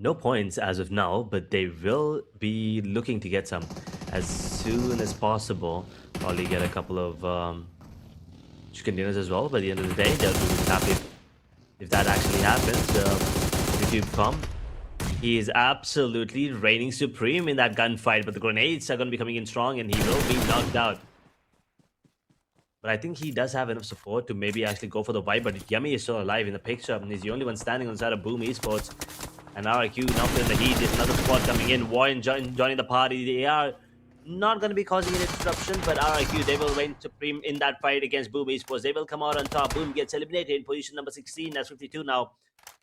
No points as of now, but they will be looking to get some as soon as possible. Probably get a couple of chicken dinners as well. By the end of the day, they'll be happy if that actually happens. YouTube.com. He is absolutely reigning supreme in that gunfight, but the grenades are going to be coming in strong and he will be knocked out. But I think he does have enough support to maybe actually go for the wipe. But Yummy is still alive in the picture, and he's the only one standing on the side of Boom Esports. And RIQ now feeling the heat. There's another squad coming in. Voin joining the party. They are not going to be causing any disruption, but RIQ, they will reign supreme in that fight against Boom Esports. They will come out on top. Boom gets eliminated in position number 16. That's 52 now.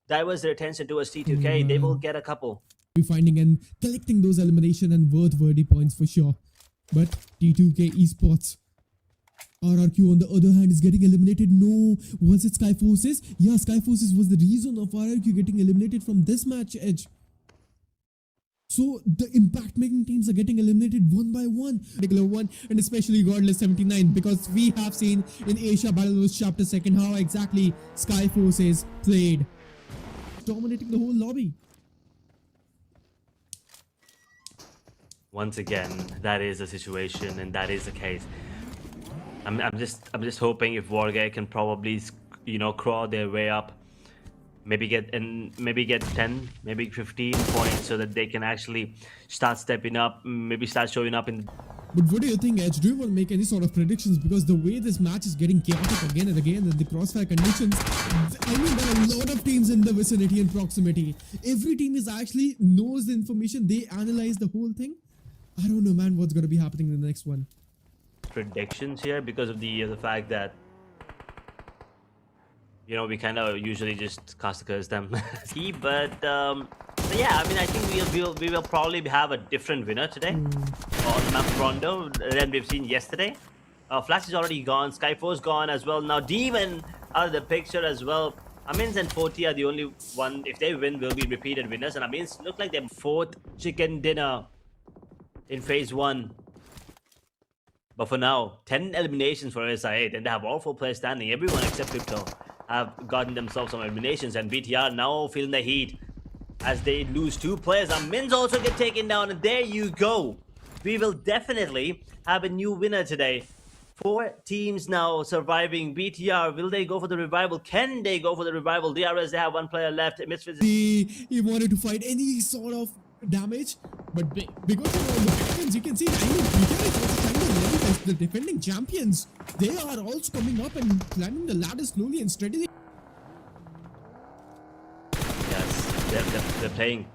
Diverts their attention towards T2K. They will get a couple. Finding and collecting those elimination and worthy points for sure. But T2K Esports. RRQ on the other hand is getting eliminated. No, was it Skyforces? Yeah, Skyforces was the reason of RRQ getting eliminated from this match, Edge. So the impact making teams are getting eliminated one by one. Particular one, and especially Godless 79, because we have seen in Asia Battle Wars Chapter 2 how exactly Skyforces played, dominating the whole lobby. Once again, that is the situation, and that is the case. I'm just hoping if Wargate can probably, crawl their way up, maybe get 10, maybe 15 points, so that they can actually start stepping up, maybe start showing up in. But what do you think, Edge? Do you want to make any sort of predictions? Because the way this match is getting chaotic again and again, and the crossfire conditions, I mean, there are a lot of teams in the vicinity and proximity. Every team is actually knows the information. They analyze the whole thing. I don't know, man, what's going to be happening in the next one. Predictions here because of the fact that we kind of usually just cast the curse them. but yeah, I mean, I think we will probably have a different winner today on the map Rondo than we've seen yesterday. Flash is already gone, Skyforce gone as well. Now Demon out of the picture as well. Amins and 40 are the only one. If they win, will be repeated winners, and Amins look like their fourth chicken dinner in phase 1. But for now, 10 eliminations for SI8, and they have all 4 players standing. Everyone except Crypto have gotten themselves some eliminations, and BTR now feeling the heat as they lose 2 players. And Mins also get taken down, and there you go. We will definitely have a new winner today. 4 teams now surviving. BTR, will they go for the revival? Can they go for the revival? DRS, they have 1 player left. Misfits. He wanted to fight any sort of damage, but because of all the veterans, you can see that BTR is also trying to level as the defending champions. They are also coming up and climbing the ladder slowly and steadily. Yes, they're playing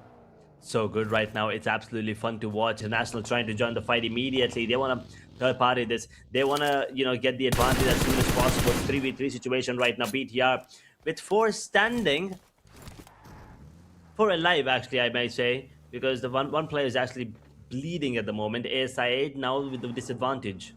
so good right now. It's absolutely fun to watch. National trying to join the fight immediately. They want to third party this. They want to, get the advantage as soon as possible. 3v3 situation right now. BTR with 4 standing, 4 alive actually, I might say, because the one player is actually bleeding at the moment. ASI8 now with the disadvantage.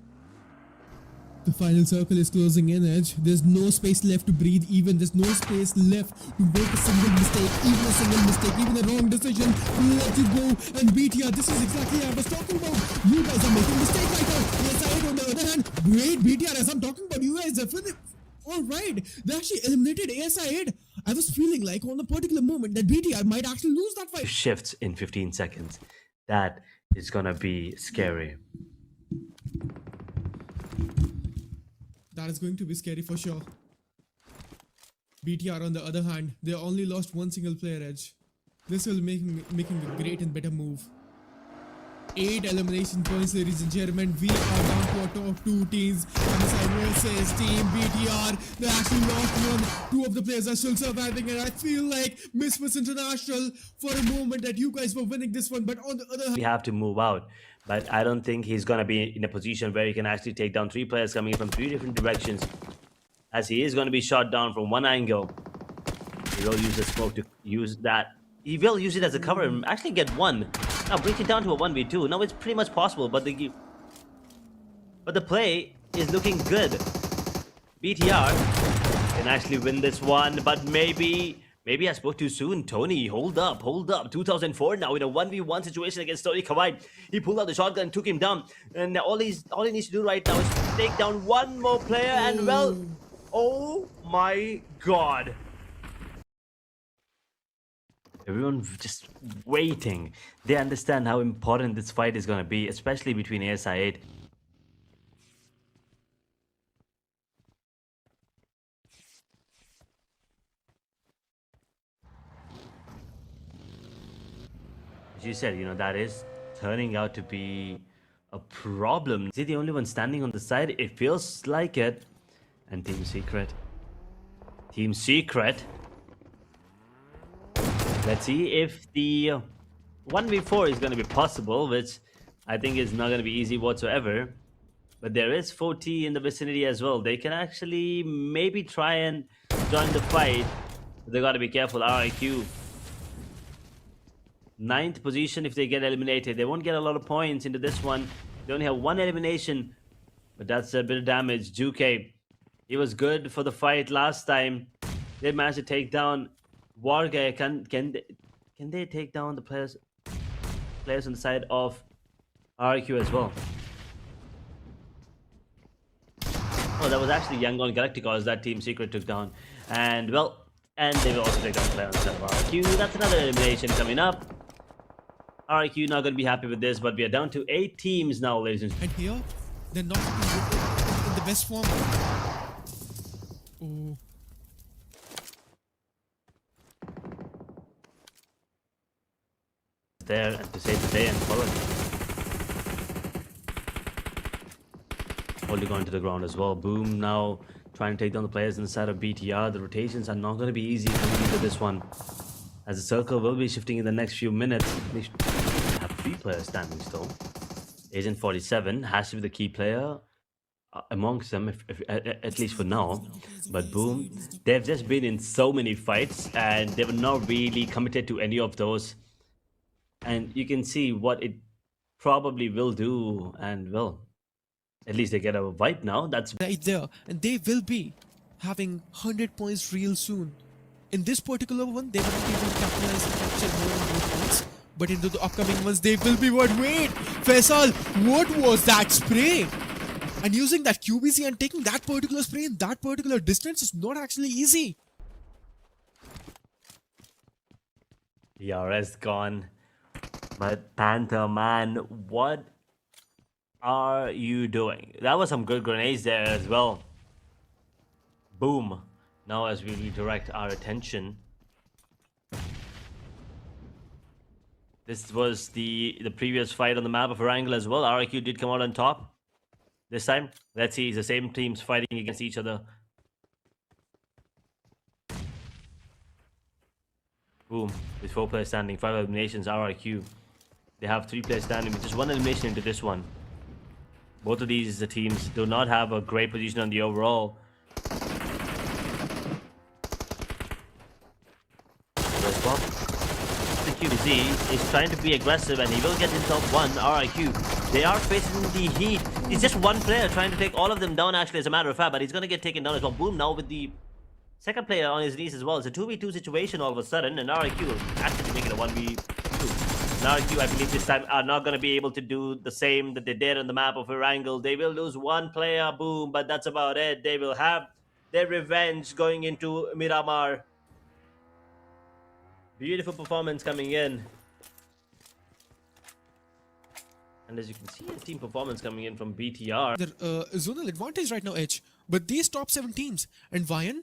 The final circle is closing in, Edge. There's no space left to breathe even. There's no space left to make a single mistake. Even a single mistake, even a wrong decision will let you go. And BTR, this is exactly what I was talking about. You guys are making a mistake right now. ASI8 on the other hand, great BTR, as I'm talking about, you guys are alright. They actually eliminated ASI8. I was feeling like on a particular moment that BTR might actually lose that fight. Shifts in 15 seconds. That is gonna be scary. That is going to be scary for sure. BTR on the other hand, they only lost 1 single player, Edge. This will making a great and better move. 8 elimination points, ladies and gentlemen. We are down to our top 2 teams. MSI versus Team BTR. They actually lost 1. 2 of the players are still surviving, and I feel like Misfits International for a moment that you guys were winning this one. But on the other hand, we have to move out. But I don't think he's going to be in a position where he can actually take down 3 players coming in from 3 different directions, as he is going to be shot down from 1 angle. He will use the smoke to use that. He will use it as a cover and actually get 1. Now break it down to a 1v2. Now it's pretty much possible, but the play is looking good. BTR can actually win this one, but maybe I spoke too soon. Tony, hold up. 2004 now in a 1v1 situation against Tony Kawai. He pulled out the shotgun and took him down. And all he needs to do right now is take down 1 more player, and well, oh my god. Everyone just waiting. They understand how important this fight is going to be, especially between ASI 8. As you said, that is turning out to be a problem. Is he the only one standing on the side? It feels like it. And Team Secret. Team Secret. Let's see if the 1v4 is going to be possible, which I think is not going to be easy whatsoever. But there is 40 in the vicinity as well. They can actually maybe try and join the fight. But they got to be careful. RIQ. 9th position if they get eliminated. They won't get a lot of points into this one. They only have 1 elimination. But that's a bit of damage. Juke. He was good for the fight last time. They managed to take down Wargay. Can they take down the players on the side of RQ as well? Oh, that was actually Yangon Galacticos that Team Secret took down. And they will also take down the player on the side of RQ. That's another elimination coming up. RQ not going to be happy with this, but we are down to 8 teams now, ladies and gentlemen. And here, they're not in the best form. Oh. There and to save the day and follow it. Holding on to the ground as well. Boom now trying to take down the players inside of BTR. The rotations are not going to be easy coming into this one, as the circle will be shifting in the next few minutes. They have 3 players standing still. Agent 47 has to be the key player amongst them, at least for now. But boom, they've just been in so many fights and they were not really committed to any of those. And you can see what it probably will do, and well, at least they get a vibe now. That's right there, and they will be having 100 points real soon. In this particular one, they will not be able to capitalize and capture more and more points. But into the upcoming ones, they will be what? Wait, Faisal, what was that spray? And using that QBC and taking that particular spray in that particular distance is not actually easy. DRS gone. But Panther, man, what are you doing? That was some good grenades there as well. Boom. Now as we redirect our attention. This was the previous fight on the map of Erangel as well. RIQ did come out on top. This time, let's see, it's the same teams fighting against each other. Boom. With 4 players standing, 5 eliminations, RIQ. They have 3 players standing with just 1 elimination into this one. Both of these teams do not have a great position on the overall. The QBC is trying to be aggressive and he will get himself 1 RIQ. They are facing the heat. It's just 1 player trying to take all of them down, actually, as a matter of fact, but he's going to get taken down as well. Boom, now with the second player on his knees as well. It's a 2v2 situation all of a sudden, and RIQ will actually make it a 1v2. RIQ, I believe this time, are not going to be able to do the same that they did on the map of Erangel. They will lose 1 player, boom, but that's about it. They will have their revenge going into Miramar. Beautiful performance coming in. And as you can see, a team performance coming in from BTR. Their zonal advantage right now, Edge. But these top 7 teams, and Vian,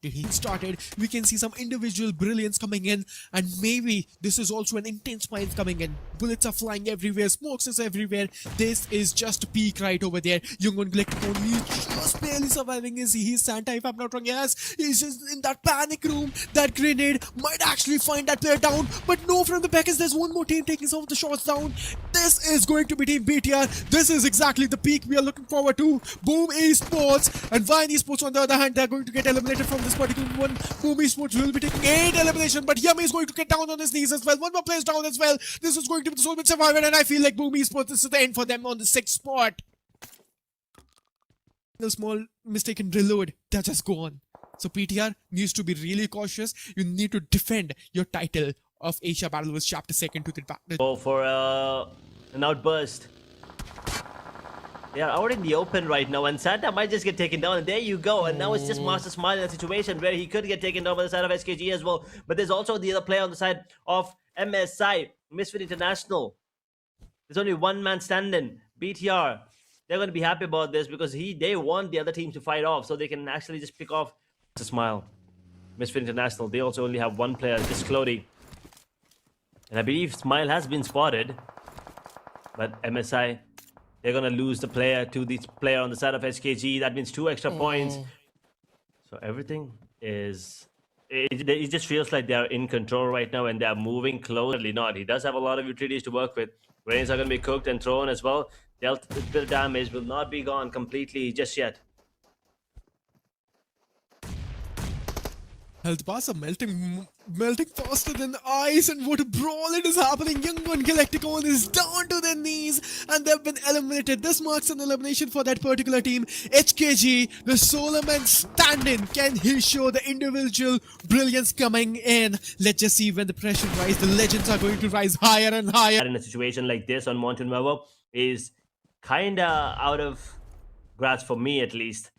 did he started, we can see some individual brilliance coming in, and maybe this is also an intense fight coming in. Bullets are flying everywhere, smokes is everywhere. This is just peak right over there. Yangon Galacticon, he's just barely surviving. He's Santa, if I'm not wrong. Yes, he's just in that panic room. That grenade might actually find that player down, but no, from the back, as there's 1 more team taking some of the shots down. This is going to be Team BTR. This is exactly the peak we are looking forward to. Boom Esports and Vine Esports, on the other hand, they're going to get eliminated from this particular one. Boom Esports will be taking 8 elimination, but Yummy is going to get down on his knees as well. 1 more player down as well. This is going to be the Soulmate Survivor, and I feel like Boom Esports, this is the end for them on the 6th spot. A small mistake in reload, they're just gone. So PTR needs to be really cautious. You need to defend your title of Asia Battle with Chapter 2nd to the Go for an outburst. They are out in the open right now, and Santa might just get taken down. And there you go. And now it's just Master Smile in a situation where he could get taken down by the side of SKG as well. But there's also the other player on the side of MSI, Misfit International. There's only one man standing, BTR. They're going to be happy about this because they want the other team to fight off so they can actually just pick off Master Smile. Misfit International, they also only have one player, just Clody. And I believe Smile has been spotted. But MSI, they're going to lose the player to the player on the side of SKG. That means 2 extra points. So everything is... It just feels like they are in control right now and they are moving closely. Not. He does have a lot of utilities to work with. Grenades are going to be cooked and thrown as well. Dealt a bit of damage, will not be gone completely just yet. Health bars are melting faster than ice, and what a brawl it is happening. Young Gun Galacticon is down to their knees and they've been eliminated. This marks an elimination for that particular team. HKG, the Solomon stand-in. Can he show the individual brilliance coming in? Let's just see when the pressure rises. The legends are going to rise higher and higher. In a situation like this on Mountain Weber is kinda out of grasp for me at least.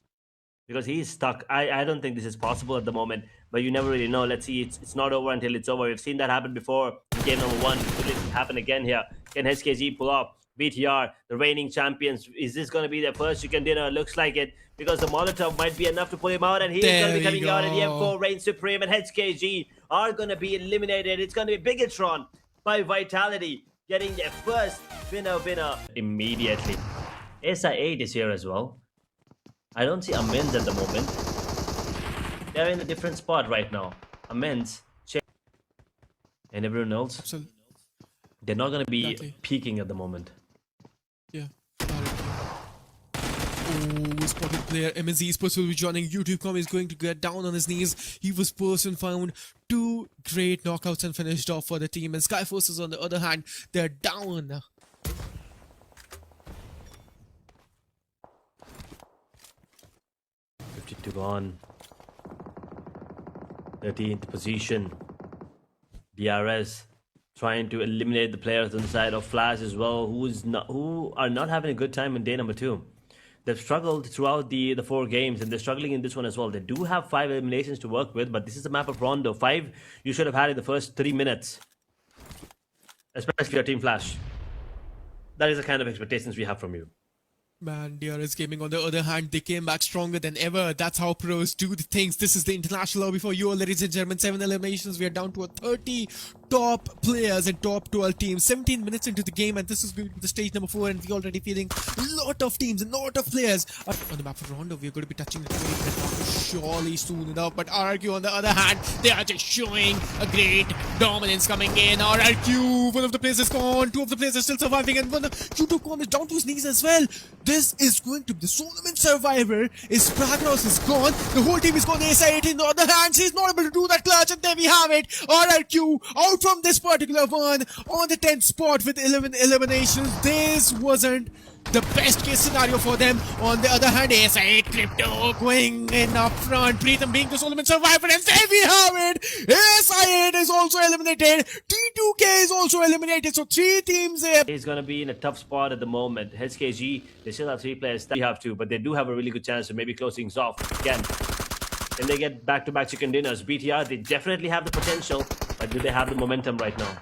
Because he's stuck. I don't think this is possible at the moment, but you never really know. Let's see. It's not over until it's over. We've seen that happen before in game number 1. Could it happen again here? Can HKG pull off BTR, the reigning champions? Is this going to be their first chicken dinner? Looks like it, because the Molotov might be enough to pull him out, and he's going to be coming out, and the M4 reigns supreme, and HKG are going to be eliminated. It's going to be Bigatron by Vitality getting their first winner immediately. SI8 is here as well. I don't see Amends at the moment. They're in a different spot right now. Amends, check. And everyone else, Absolutely. they're not going to be peaking at the moment. Yeah. Oh, spotted player MSZ Esports will be joining. YouTube.com is going to get down on his knees. He was person found. 2 great knockouts and finished off for the team. And Skyforces, on the other hand, they're down. 52 gone. 13th position. DRS trying to eliminate the players on the side of Flash as well, who are not having a good time in day number 2. They've struggled throughout the 4 games, and they're struggling in this one as well. They do have 5 eliminations to work with, but this is a map of Rondo. 5 you should have had in the first 3 minutes, especially your Team Flash. That is the kind of expectations we have from you. Man, DRS Gaming, on the other hand, they came back stronger than ever. That's how pros do the things. This is the international lobby for you all, ladies and gentlemen. 7 eliminations. We are down to a 30 top players and top 12 teams. 17 minutes into the game, and this is going to be the stage number 4, and we're already feeling a lot of teams, a lot of players. On the map of Rondo, we're going to be touching the 20-minute mark surely soon enough. But RRQ, on the other hand, they are just showing a great dominance coming in. RRQ, one of the players is gone. 2 of the players are still surviving, and one of YouTube.com is down to his knees as well. This is going to be the Solomon survivor. His Spragnos is gone. The whole team is gone. SI8 in the other hand. He's not able to do that clutch, and there we have it. RRQ out from this particular one on the 10th spot with 11 eliminations. This wasn't the best case scenario for them. On the other hand, SI8 Crypto going in up front. Preetham being the Solomon survivor, and there we have it. SI8 is also eliminated. T2K is also eliminated. So 3 teams there. He's going to be in a tough spot at the moment. HKG, they still have 3 players. We have 2, but they do have a really good chance of maybe closing things off again. Can they get back-to-back chicken dinners? BTR, they definitely have the potential, but do they have the momentum right now?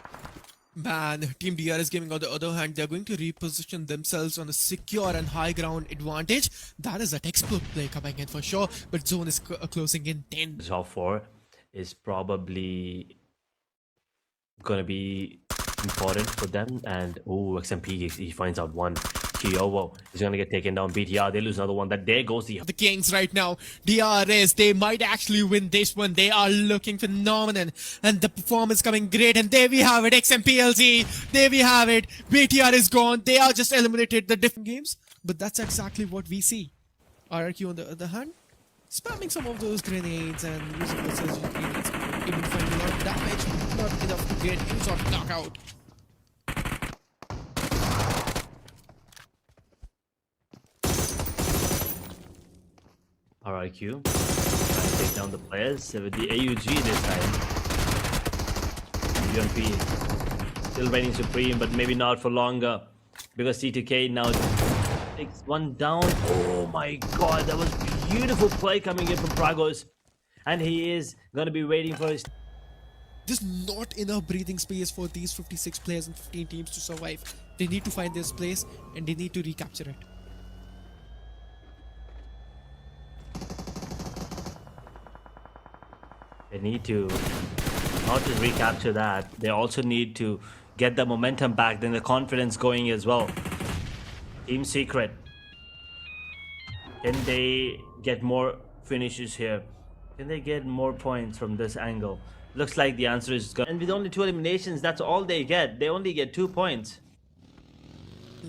Man, Team DRS Gaming, on the other hand, they're going to reposition themselves on a secure and high ground advantage. That is a textbook play coming in for sure, but zone is closing in 10. Top 4 is probably going to be important for them, and XMP, he finds out 1. Kiovo is going to get taken down. BTR, they lose another one. That there goes the Kings right now. DRS, they might actually win this one. They are looking phenomenal, and the performance coming great. And there we have it. XMPLC, there we have it. BTR is gone. They are just eliminated the different games, but that's exactly what we see. RRQ, on the other hand, spamming some of those grenades and using those surgical grenades, able to find a lot of damage, not enough to get any sort of knockout. RRQ trying to take down the players with the AUG this time. UMP still reigning supreme, but maybe not for longer, because T2K now Takes one down. Oh my god, that was beautiful play coming in from Pragos. And he is gonna be waiting for his. There's not enough breathing space for these 56 players and 15 teams to survive. They need to find their place and they need to recapture it. They need to not just recapture that, they also need to get the momentum back, then the confidence going as well. Team Secret. Can they get more finishes here? Can they get more points from this angle? Looks like the answer is gonna. And with only 2 eliminations, that's all they get. They only get 2 points.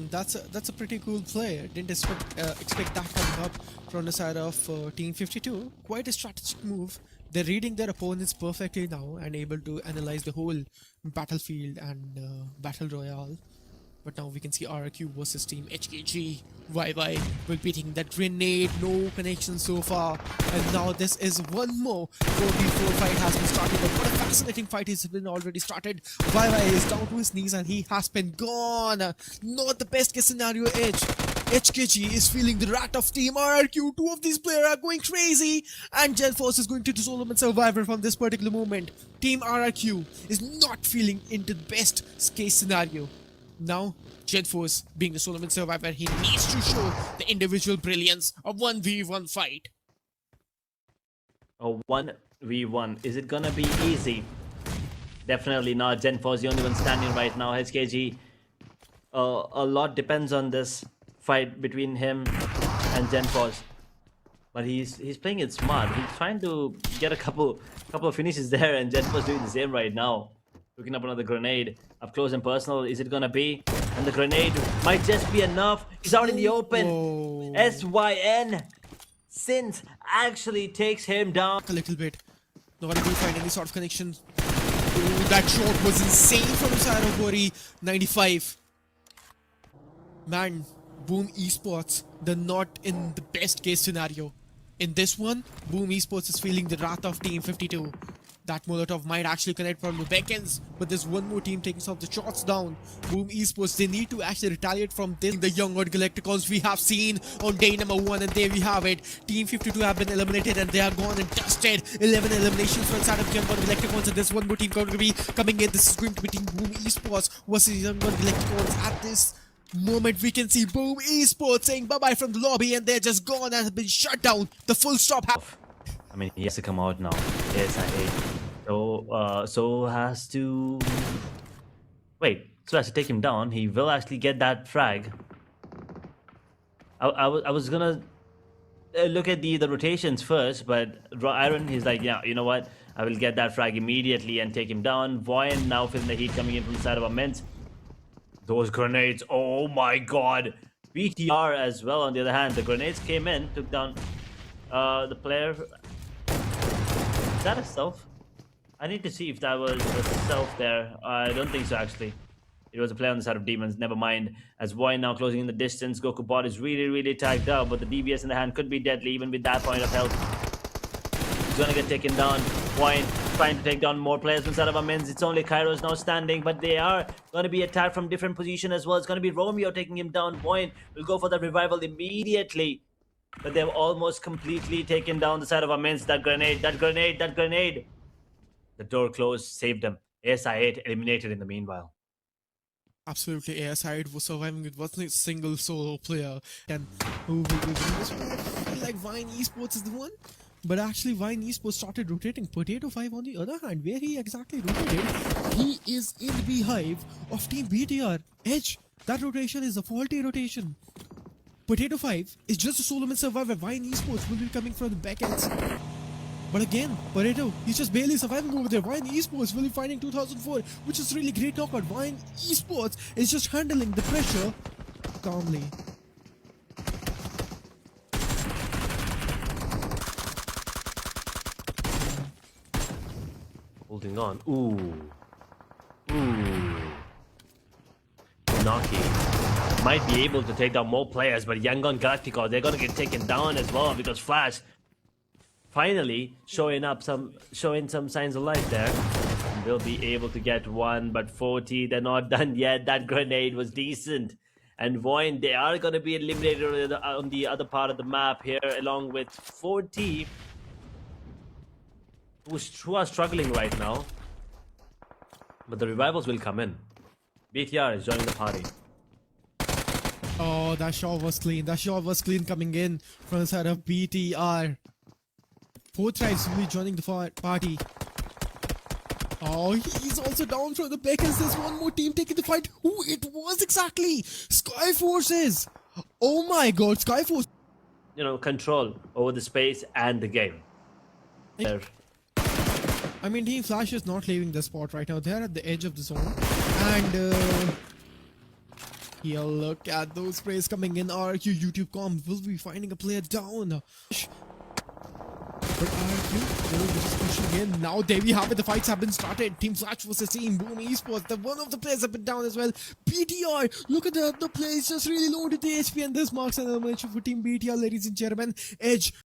That's a pretty cool play. Didn't expect that coming up from the side of Team 52. Quite a strategic move. They're reading their opponents perfectly now and able to analyze the whole battlefield and battle royale. But now we can see RRQ versus Team HKG. YY will be taking that grenade. No connection so far. And now this is one more 4v4 fight has been started. But what a fascinating fight has been already started. YY is down to his knees and he has been gone. Not the best case scenario edge. HKG is feeling the wrath of Team RRQ. 2 of these players are going crazy. And Gelforce is going to do Solomon Survivor from this particular moment. Team RRQ is not feeling into the best case scenario. Now, Gelforce, being the Solomon Survivor, he needs to show the individual brilliance of 1v1 fight. A 1v1. Is it gonna be easy? Definitely not. Gelforce is the only one standing right now. HKG. A lot depends on this fight between him and Gelforce. But he's playing it smart. He's trying to get a couple of finishes there, and Gelforce doing the same right now. Looking up another grenade. Up close and personal. Is it gonna be? And the grenade might just be enough. He's out in the open. Whoa. SYN Sins actually takes him down. A little bit. Not able to find any sort of connection. Ooh, that shot was insane from the side of Bori. 95. Man, Boom Esports, they're not in the best case scenario. In this one, Boom Esports is feeling the wrath of Team 52. That Molotov might actually connect from the backends, but there's one more team taking some of the shots down. Boom Esports, they need to actually retaliate from this. The young Galacticons we have seen on day number 1, and there we have it. Team 52 have been eliminated and they are gone and dusted. 11 eliminations from side of young Galacticons, and there's one more team going to be coming in. This is going to be Team Boom Esports versus young Galacticons. At this moment, we can see Boom Esports saying bye-bye from the lobby, and they're just gone and have been shut down. The full stop. I mean, he has to come out now. Yes, I hate. So has to wait. So has to take him down. He will actually get that frag. I was gonna look at the rotations first, but Iron, he's like, yeah, you know what? I will get that frag immediately and take him down. Voin now feeling the heat coming in from the side of Immense. Those grenades, oh my god. BTR as well on the other hand. The grenades came in, took down the player. Is that a self? I need to see if that was a self there. I don't think so actually. It was a play on the side of Demons, never mind. As Voin now closing in the distance, Goku bot is really tagged up, but the DBS in the hand could be deadly even with that point of health. He's gonna get taken down. Voin trying to take down more players inside of Amins. It's only Kairos now standing, but they are gonna be attacked from different position as well. It's gonna be Romeo taking him down. Voin will go for the revival immediately. But they've almost completely taken down the side of Amins. That grenade. The door closed, saved them. ASI8 eliminated in the meanwhile. Absolutely, ASI8 was surviving with one single solo player. And who will win this one? I feel like Vine Esports is the one. But actually, Vine Esports started rotating. Potato 5 on the other hand, where he exactly rotated, he is in the beehive of Team BTR. Edge, that rotation is a faulty rotation. Potato 5 is just a Solomon Survivor. Vine Esports will be coming from the back ends. But again, Pareto, he's just barely surviving over there. Vine Esports will be finding 2004, which is really great knockout. Vine Esports is just handling the pressure calmly. Holding on. Ooh. Naki might be able to take down more players, but Yangon Galactico, they're gonna get taken down as well because Flash finally showing some signs of life there. They'll be able to get one, but 40, they're not done yet. That grenade was decent. and Voin, they are going to be eliminated on the other part of the map here, along with 40, who are struggling right now. But the revivals will come in. BTR is joining the party. Oh, that shot was clean. That shot was clean coming in from the side of BTR. 4 tries will be joining the party. Oh, he's also down from the Beckons. There's one more team taking the fight. Who it was exactly? Skyforces. Oh my god, Skyforce. You know, control over the space and the game. There. I mean, Team Flash is not leaving the spot right now. They're at the edge of the zone. And here, look at those sprays coming in. RQ YouTube Com will be finding a player down. But RQ will be just pushing in. Now there we have it. The fights have been started. Team Flash versus Team Boom Esports. The one of the players have been down as well. BTR, look at the plays just really loaded the HP, and this marks an elimination for Team BTR, ladies and gentlemen. Edge